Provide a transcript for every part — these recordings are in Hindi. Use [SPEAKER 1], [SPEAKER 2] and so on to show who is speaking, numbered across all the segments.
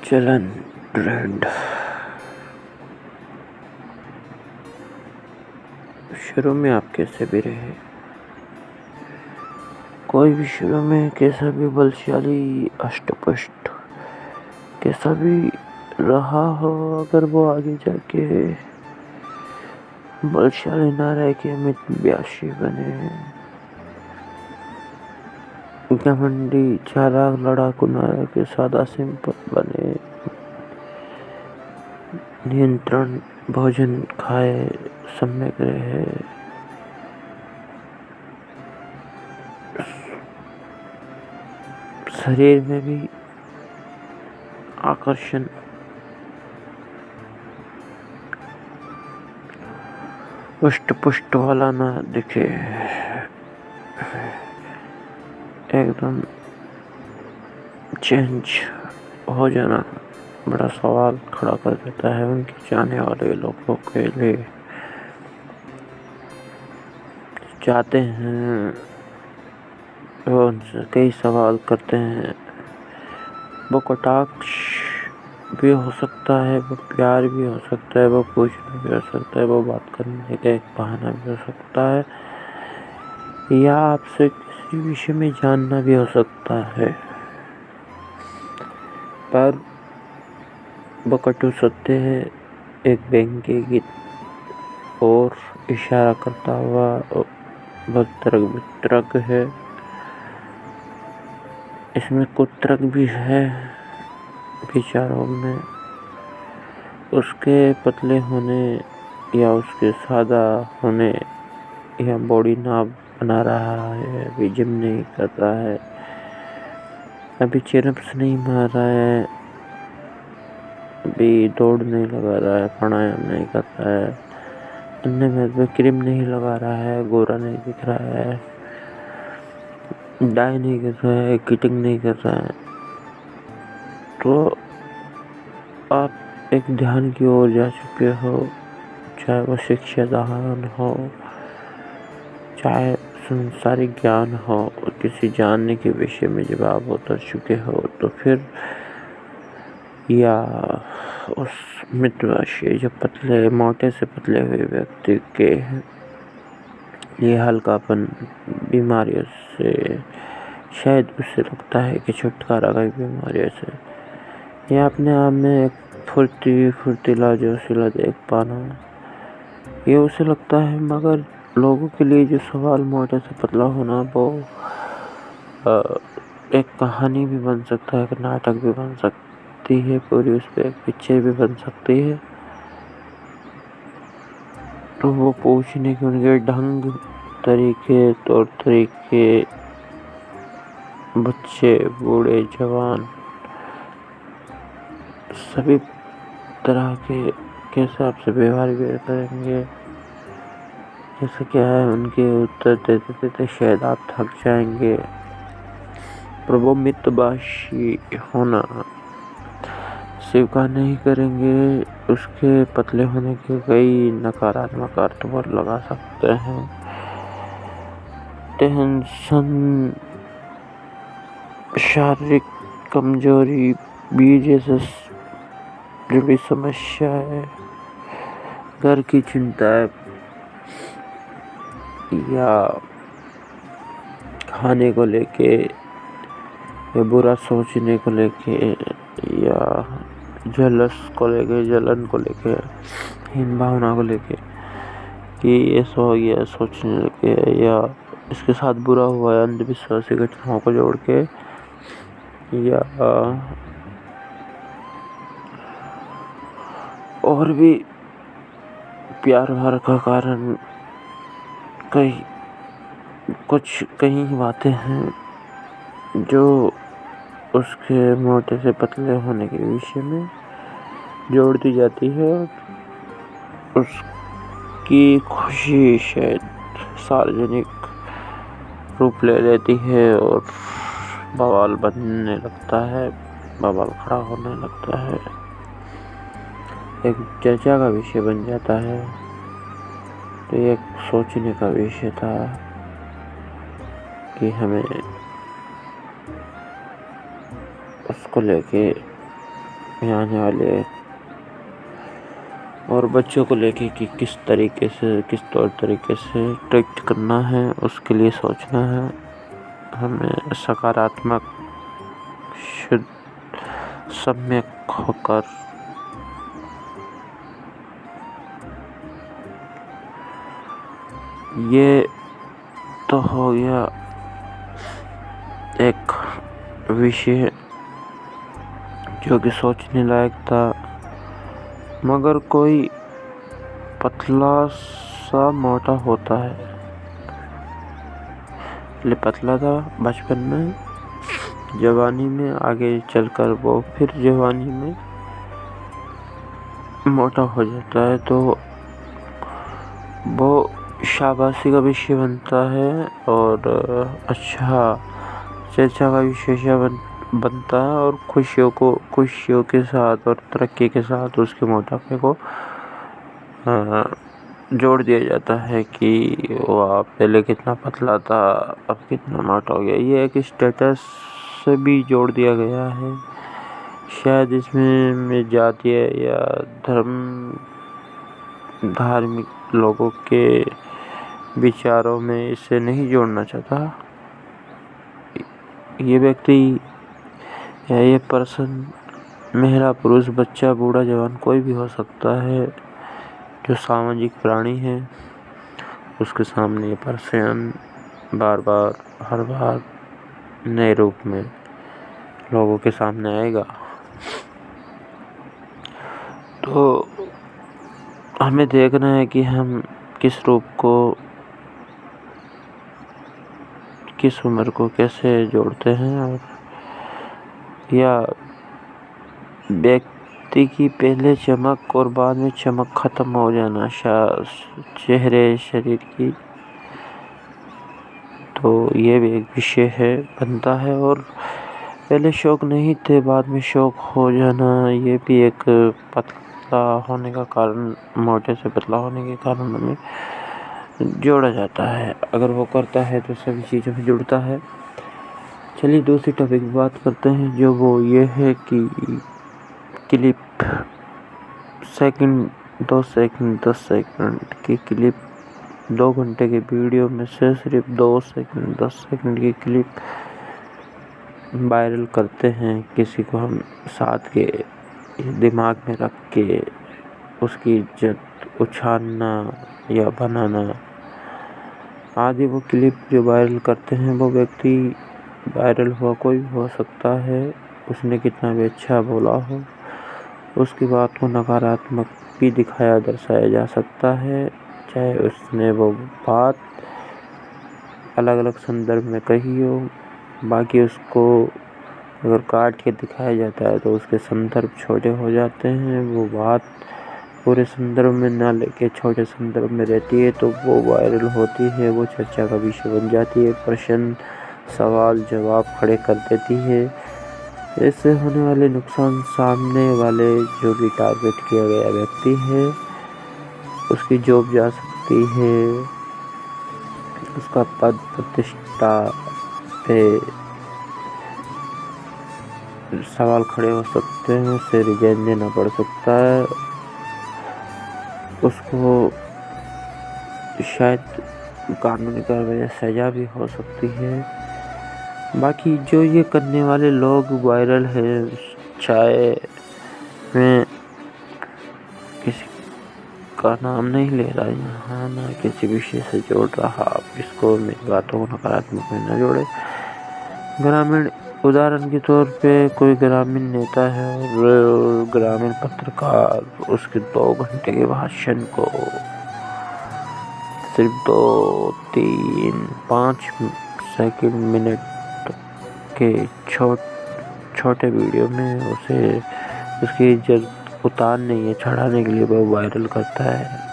[SPEAKER 1] चलन ट्रेंड शुरू में आप कैसे भी रहे, कोई भी शुरू में कैसा भी बलशाली अष्टपुष्ट कैसा भी रहा हो, अगर वो आगे जाके बलशाली ना रह के मितव्यासी बने, घमंडी चालाक लड़ाकू ना रह के सादा सिंपल बने, नियंत्रण भोजन खाए, सम्यक रहे, शरीर में भी आकर्षण पुष्ट पुष्ट वाला ना दिखे, एकदम चेंज हो जाना बड़ा सवाल खड़ा कर देता है उनके चाहने वाले लोगों के लिए। चाहते हैं वो उनसे कई सवाल करते हैं, वो कटाक्ष भी हो सकता है, वो प्यार भी हो सकता है, वो पूछना भी हो सकता है, वो बात करने का एक बहाना भी हो सकता है, या आपसे किसी विषय में जानना भी हो सकता है, पर वो कटु सत्य है एक व्यंग्य की ओर इशारा करता हुआ वितरक है। इसमें कुतरक भी है विचारों में, उसके पतले होने या उसके सादा होने या बॉडी ना बना रहा है, अभी जिम नहीं कर रहा है, अभी चिरप्स नहीं मार रहा है, अभी दौड़ नहीं लगा रहा है, प्राणायाम नहीं कर रहा है, अन्य में क्रीम नहीं लगा रहा है, गोरा नहीं दिख रहा है, डाई नहीं कर रहा है, किटिंग नहीं कर रहा है, तो आप एक ध्यान की ओर जा चुके हो, चाहे वो शिक्षा दान हो, चाहे संसारिक ज्ञान हो, किसी जानने के विषय में जब आप उतर चुके हो, तो फिर या उस मितव्यासी जो पतले मोटे से पतले हुए व्यक्ति के ये हल्कापन बीमारियों से शायद उससे लगता है कि छुटकारा कई बीमारियों से, यह अपने आप में एक फुर्तीला जोशीला देख पाना, ये उसे लगता है। मगर लोगों के लिए जो सवाल मोटे से पतला होना वो एक कहानी भी बन सकता है, एक नाटक भी बन सकती है, पूरी उस पर एक पिक्चर भी बन सकती है। तो वो पूछने के उनके ढंग तरीके तौर तरीके, बच्चे बूढ़े जवान सभी तरह के कैसे आपसे व्यवहार भी करेंगे, जैसे क्या है उनके उत्तर देते देते शायद आप थक जाएंगे, पर वो मितभाषी होना स्वीकार नहीं करेंगे। उसके पतले होने के कई नकारात्मक अर्थ वो लगा सकते हैं, टेंशन, शारीरिक कमजोरी भी जैसे जुड़ी समस्या है, घर की चिंता या खाने को लेके या बुरा सोचने को लेके या जलन को लेके, हीन भावना को लेके कि ऐसा हो गया सोचने लगे, या इसके साथ बुरा हुआ है अंधविश्वासी घटनाओं को जोड़ के, या और भी प्यार व्यार का कारण कई बातें हैं जो उसके मोटे से पतले होने के विषय में जोड़ दी जाती है। उसकी खुशी शायद सार्वजनिक रूप ले लेती है और बवाल बनने लगता है, बवाल खड़ा होने लगता है, एक चर्चा का विषय बन जाता है। तो एक सोचने का विषय था कि हमें उसको लेके में आने वाले और बच्चों को लेके कि किस तरीके से, किस तौर तरीके से ट्रीट करना है, उसके लिए सोचना है। हमें सकारात्मक, शुद्ध, सम्यक होकर ये तो हो गया एक विषय जो कि सोचने लायक था। मगर कोई पतला सा मोटा होता है, पहले पतला था बचपन में, जवानी में आगे चलकर वो फिर जवानी में मोटा हो जाता है, तो वो शाबाशी का विषय बनता है और अच्छा चर्चा का विषय बनता है और खुशियों के साथ और तरक्की के साथ उसके मोटापे को जोड़ दिया जाता है कि वो आप पहले कितना पतला था, अब कितना मोटा हो गया। ये एक स्टेटस से भी जोड़ दिया गया है। शायद इसमें जातीय या धार्मिक लोगों के विचारों में इसे नहीं जोड़ना चाहता। ये व्यक्ति या ये पर्सन, महिला, पुरुष, बच्चा, बूढ़ा, जवान, कोई भी हो सकता है जो सामाजिक प्राणी है, उसके सामने ये पर्सन बार बार, हर बार नए रूप में लोगों के सामने आएगा। तो हमें देखना है कि हम किस रूप को, किस उम्र को कैसे जोड़ते हैं, और या व्यक्ति की पहले चमक और बाद में चमक खत्म हो जाना चेहरे, शरीर की, तो ये भी एक विषय है, बनता है। और पहले शौक नहीं थे, बाद में शौक हो जाना, ये भी एक पतला होने का कारण, मोटे से पतला होने के कारण हमें जोड़ा जाता है। अगर वो करता है तो सभी चीज़ों में जुड़ता है। चलिए दूसरी टॉपिक की बात करते हैं, जो वो ये है कि क्लिप, सेकंड, 2 सेकंड, 10 सेकंड की क्लिप, 2 घंटे के वीडियो में से सिर्फ 2 सेकंड, 10 सेकंड की क्लिप वायरल करते हैं। किसी को हम साथ के दिमाग में रख के उसकी इज्जत उछालना या बनाना आदि, वो क्लिप जो वायरल करते हैं, वो व्यक्ति वायरल हुआ कोई भी हो सकता है, उसने कितना भी अच्छा बोला हो, उसकी बात को नकारात्मक भी दिखाया, दर्शाया जा सकता है, चाहे उसने वो बात अलग अलग संदर्भ में कही हो। बाकी उसको अगर काट के दिखाया जाता है तो उसके संदर्भ छोटे हो जाते हैं, वो बात पूरे संदर्भ में ना लेके छोटे संदर्भ में रहती है, तो वो वायरल होती है, वो चर्चा का विषय बन जाती है, प्रश्न, सवाल, जवाब खड़े कर देती है। इससे होने वाले नुकसान, सामने वाले जो भी टारगेट किया गया व्यक्ति है, उसकी जॉब जा सकती है, उसका पद प्रतिष्ठा पे सवाल खड़े हो सकते हैं, उसे रिजाइन देना पड़ सकता है, उसको शायद कानूनी कार्रवाई, सजा भी हो सकती है। बाकी जो ये करने वाले लोग वायरल है, चाहे मैं किसी का नाम नहीं ले रहा यहाँ, ना किसी विषय से जोड़ रहा, आप इसको मेरी बातों को नकारात्मक में न जोड़े। ग्रामीण, उदाहरण के तौर पे कोई ग्रामीण नेता है और ग्रामीण पत्रकार उसके 2 घंटे के भाषण को सिर्फ 2, 3, 5 सेकंड, मिनट के छोटे वीडियो में उसे उसकी इज्जत उतारने या चढ़ाने के लिए वो वायरल करता है,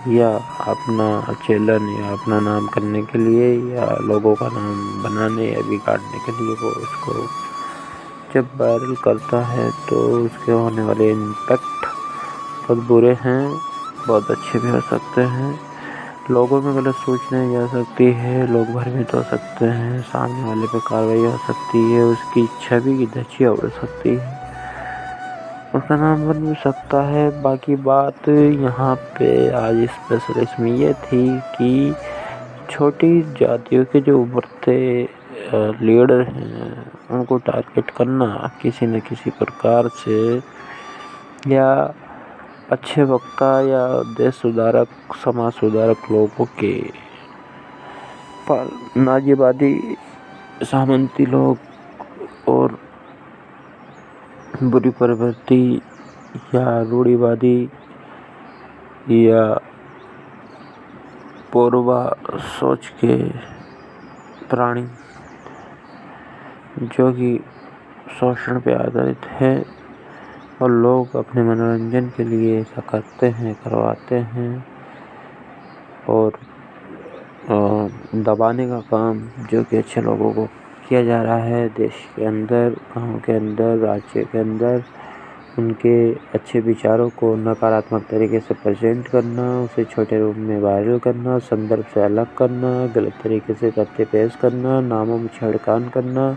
[SPEAKER 1] या अपना चैनल या अपना नाम करने के लिए, या लोगों का नाम बनाने या बिगाड़ने के लिए वो उसको जब वायरल करता है, तो उसके होने वाले इम्पैक्ट बहुत बुरे हैं, बहुत अच्छे भी हो सकते हैं। लोगों में गलत सोचने जा सकती है, लोग भ्रमित हो सकते हैं, सामने वाले पे कार्रवाई हो सकती है, उसकी छवि की धज्जियां उड़ सकती है। उसका नाम बन भी सकता है। बाकी बात यहाँ पे आज स्पेशल इसमें ये थी कि छोटी जातियों के जो उभरते लीडर हैं उनको टारगेट करना किसी न किसी प्रकार से, या अच्छे वक्ता या देश सुधारक समाज सुधारक लोगों के पर नाजीवादी सामंती लोग और बुरी प्रवृत्ति या रूढ़िवादी या पूर्वा सोच के प्राणी जो कि शोषण पे आधारित है और लोग अपने मनोरंजन के लिए ऐसा करते हैं, करवाते हैं और दबाने का काम जो कि अच्छे लोगों को किया जा रहा है देश के अंदर, गाँव के अंदर, राज्य के अंदर, उनके अच्छे विचारों को नकारात्मक तरीके से प्रेजेंट करना, उसे छोटे रूप में वायरल करना, संदर्भ से अलग करना, गलत तरीके से तथ्य पेश करना, नामों में छेड़खान करना,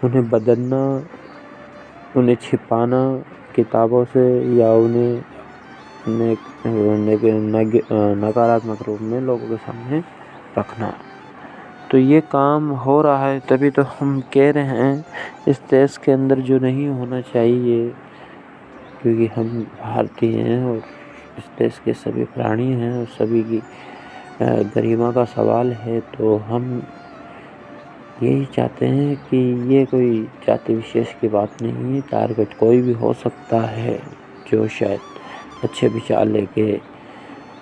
[SPEAKER 1] उन्हें बदलना, उन्हें छिपाना किताबों से या उन्हें नकारात्मक रूप में लोगों के सामने रखना। तो ये काम हो रहा है, तभी तो हम कह रहे हैं इस देश के अंदर जो नहीं होना चाहिए, क्योंकि हम भारतीय हैं और इस देश के सभी प्राणी हैं और सभी की गरिमा का सवाल है। तो हम यही चाहते हैं कि ये कोई जाति विशेष की बात नहीं है, टारगेट कोई भी हो सकता है जो शायद अच्छे विचार लेके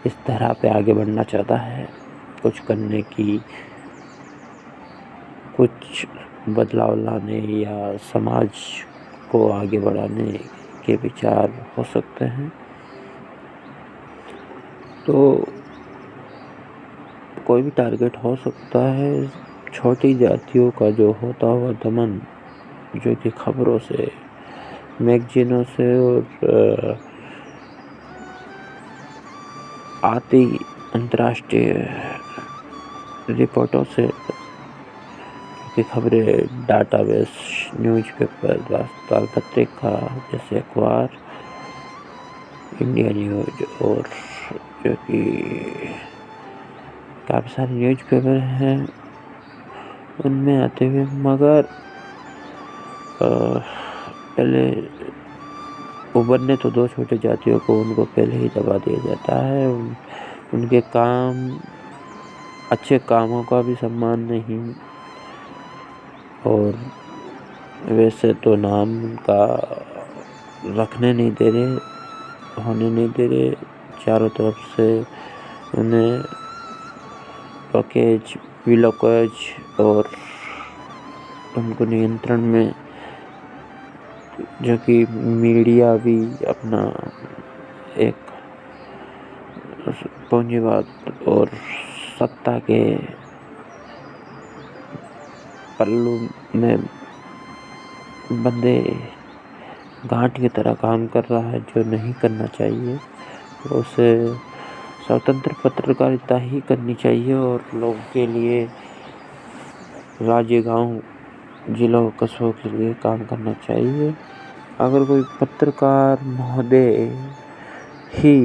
[SPEAKER 1] इस तरह पे आगे बढ़ना चाहता है, कुछ करने की, कुछ बदलाव लाने या समाज को आगे बढ़ाने के विचार हो सकते हैं। तो कोई भी टारगेट हो सकता है। छोटी जातियों का जो होता हुआ दमन, जो कि खबरों से, मैगजीनों से और आती अंतर्राष्ट्रीय रिपोर्टों से की खबरें, डाटाबेस, न्यूज़पेपर, राष्ट्रवाद पत्रिका जैसे अखबार, इंडिया न्यूज और जो कि काफ़ी सारे न्यूज़पेपर हैं उनमें आते हुए, मगर पहले उभरने तो दो छोटे जातियों को उनको पहले ही दबा दिया जाता है। उनके काम, अच्छे कामों का भी सम्मान नहीं और वैसे तो नाम उनका रखने नहीं दे रहे, होने नहीं दे रहे। चारों तरफ से उन्हें पैकेज, विलोकेज और उनको नियंत्रण में, जो कि मीडिया भी अपना एक पूंजीवाद और सत्ता के पल्लू में बंधे गांठ की तरह काम कर रहा है, जो नहीं करना चाहिए। उसे स्वतंत्र पत्रकारिता ही करनी चाहिए और लोगों के लिए, राज्य, गांव, जिलों, कस्बों के लिए काम करना चाहिए। अगर कोई पत्रकार महोदय ही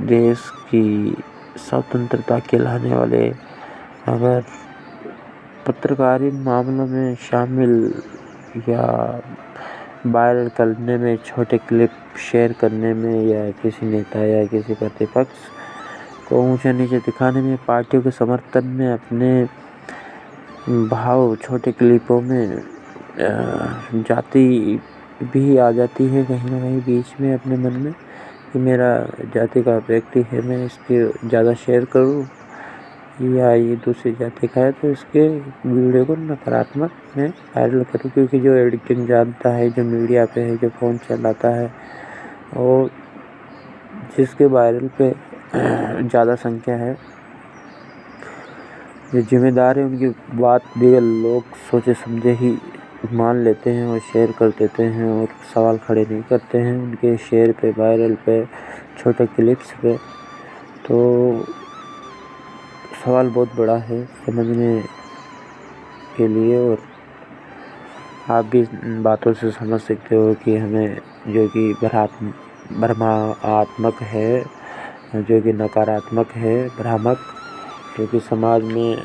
[SPEAKER 1] देश की स्वतंत्रता के लाने वाले अगर पत्रकारी मामलों में शामिल या वायरल करने में, छोटे क्लिप शेयर करने में, या किसी नेता या किसी प्रतिपक्ष को ऊंचा नीचे दिखाने में, पार्टियों के समर्थन में अपने भाव छोटे क्लिपों में जाति भी आ जाती है कहीं ना कहीं बीच में अपने मन में कि मेरा जाति का व्यक्ति है, मैं इसके ज़्यादा शेयर करूं, या ये दूसरी जाति का है तो इसके वीडियो को नकारात्मक में वायरल करूं। क्योंकि जो एडिटिंग जानता है, जो मीडिया पे है, जो फ़ोन चलाता है और जिसके वायरल पे ज़्यादा संख्या है, जो जिम्मेदार है, उनकी बात भी लोग सोचे समझे ही मान लेते हैं और शेयर कर देते हैं और सवाल खड़े नहीं करते हैं उनके शेयर पे, वायरल पे, छोटे क्लिप्स पे। तो सवाल बहुत बड़ा है समझने के लिए और आप भी इन बातों से समझ सकते हो कि हमें जो कि भ्रमात्मक है, जो कि नकारात्मक है, भ्रामक, जो कि समाज में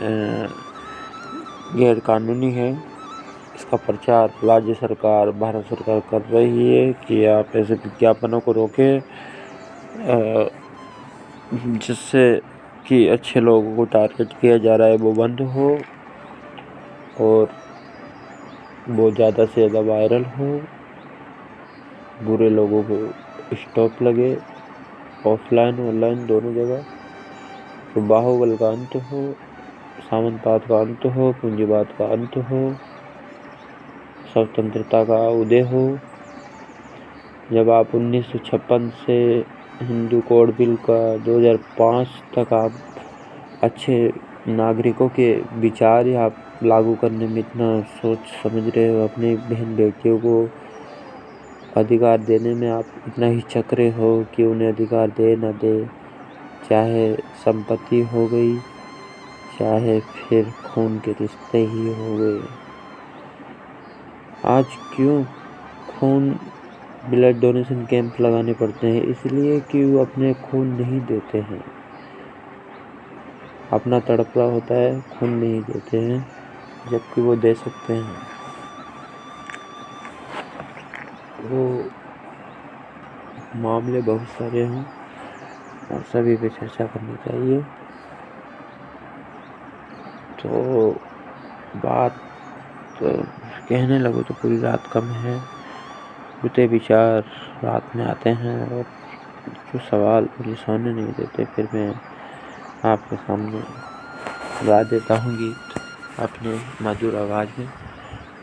[SPEAKER 1] गैर कानूनी है, इसका प्रचार राज्य सरकार, भारत सरकार कर रही है कि आप ऐसे विज्ञापनों को रोकें जिससे कि अच्छे लोगों को टारगेट किया जा रहा है वो बंद हो और वो ज़्यादा से ज़्यादा वायरल हो, बुरे लोगों को स्टॉप लगे, ऑफलाइन ऑनलाइन दोनों जगह। तो बाहुबल का अंत हो, सामंतवाद का अंत हो, पूंजीवाद का अंत हो, स्वतंत्रता का उदय हो। जब आप 1956 से हिंदू कोड बिल का 2005 तक आप अच्छे नागरिकों के विचार आप लागू करने में इतना सोच समझ रहे हो, अपनी बहन बेटियों को अधिकार देने में आप इतना हिचक रहे हो कि उन्हें अधिकार दे न दे, चाहे संपत्ति हो गई, चाहे फिर खून के रिश्ते ही हो गए। आज क्यों खून ब्लड डोनेशन कैंप लगाने पड़ते हैं? इसलिए कि वो अपने खून नहीं देते हैं, अपना तड़पड़ा होता है, खून नहीं देते हैं, जबकि वो दे सकते हैं। वो मामले बहुत सारे हैं और सभी पे चर्चा करनी चाहिए। तो बात कहने लगो तो पूरी रात कम है, बुरे विचार रात में आते हैं और जो सवाल मुझे सोने नहीं देते, फिर मैं आपके सामने गा देता हूँ गीत अपने मधुर आवाज़ में।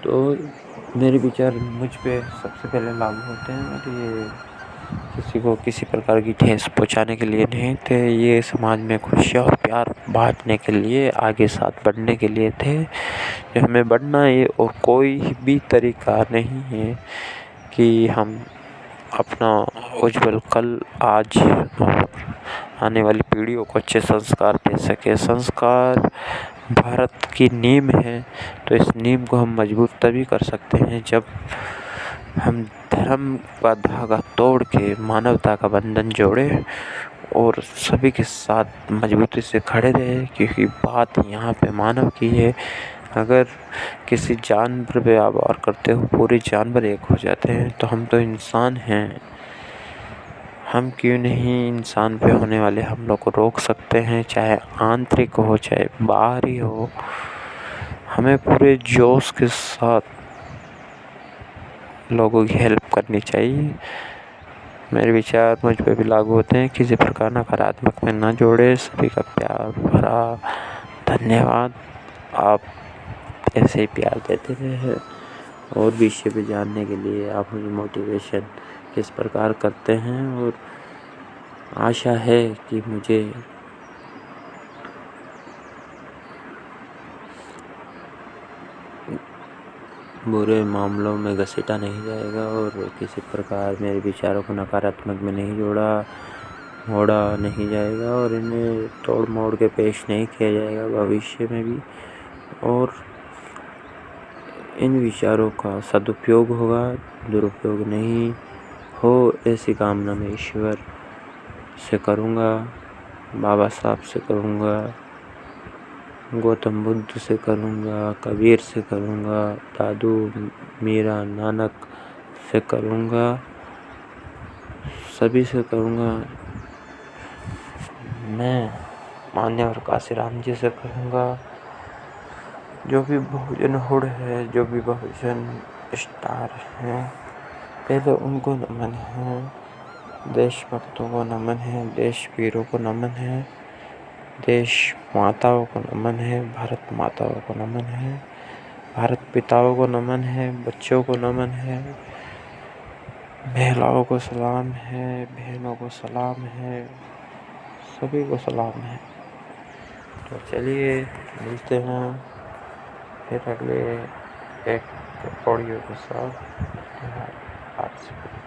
[SPEAKER 1] तो मेरे विचार मुझ पे सबसे पहले लागू होते हैं और ये किसी को किसी प्रकार की ठेस पहुंचाने के लिए नहीं थे, ये समाज में खुशियाँ और प्यार बांटने के लिए, आगे साथ बढ़ने के लिए थे। जो हमें बढ़ना है और कोई भी तरीका नहीं है कि हम अपना उज्जवल कल आज और आने वाली पीढ़ियों को अच्छे संस्कार दे सके। संस्कार भारत की नींव है, तो इस नींव को हम मजबूत तभी कर सकते हैं जब हम धर्म का धागा तोड़ के मानवता का बंधन जोड़े और सभी के साथ मजबूती से खड़े रहे, क्योंकि बात यहाँ पे मानव की है। अगर किसी जानवर पे आप वार करते हो, पूरे जानवर एक हो जाते हैं, तो हम तो इंसान हैं, हम क्यों नहीं इंसान पे होने वाले हमलों को रोक सकते हैं, चाहे आंतरिक हो चाहे बाहरी हो। हमें पूरे जोश के साथ लोगों की हेल्प करनी चाहिए। मेरे विचार मुझ पे भी लागू होते हैं, किसी प्रकार नकारात्मक में ना जोड़े। सभी का प्यार भरा धन्यवाद। आप ऐसे ही प्यार देते रहे और विषय पे जानने के लिए आप मुझे मोटिवेशन किस प्रकार करते हैं, और आशा है कि मुझे बुरे मामलों में घसीटा नहीं जाएगा और किसी प्रकार मेरे विचारों को नकारात्मक में नहीं मोड़ा नहीं जाएगा और इन्हें तोड़ मोड़ के पेश नहीं किया जाएगा भविष्य में भी। और इन विचारों का सदुपयोग होगा, दुरुपयोग नहीं हो, ऐसी कामना मैं ईश्वर से करूँगा, बाबा साहब से करूँगा, गौतम बुद्ध से करूँगा, कबीर से करूँगा, दादू मीरा नानक से करूँगा, सभी से करूँगा। मैं मान्यवर काशीराम जी से करूँगा। जो भी बहुजन हुड है, जो भी बहुजन स्टार हैं, पहले उनको नमन है। देशभक्तों को नमन है, देश वीरों को नमन है, देश माताओं को नमन है, भारत माताओं को नमन है, भारत पिताओं को नमन है, बच्चों को नमन है, महिलाओं को सलाम है, बहनों को सलाम है, सभी को सलाम है। तो चलिए मिलते हैं फिर अगले एक ऑडियो के साथ। आपसे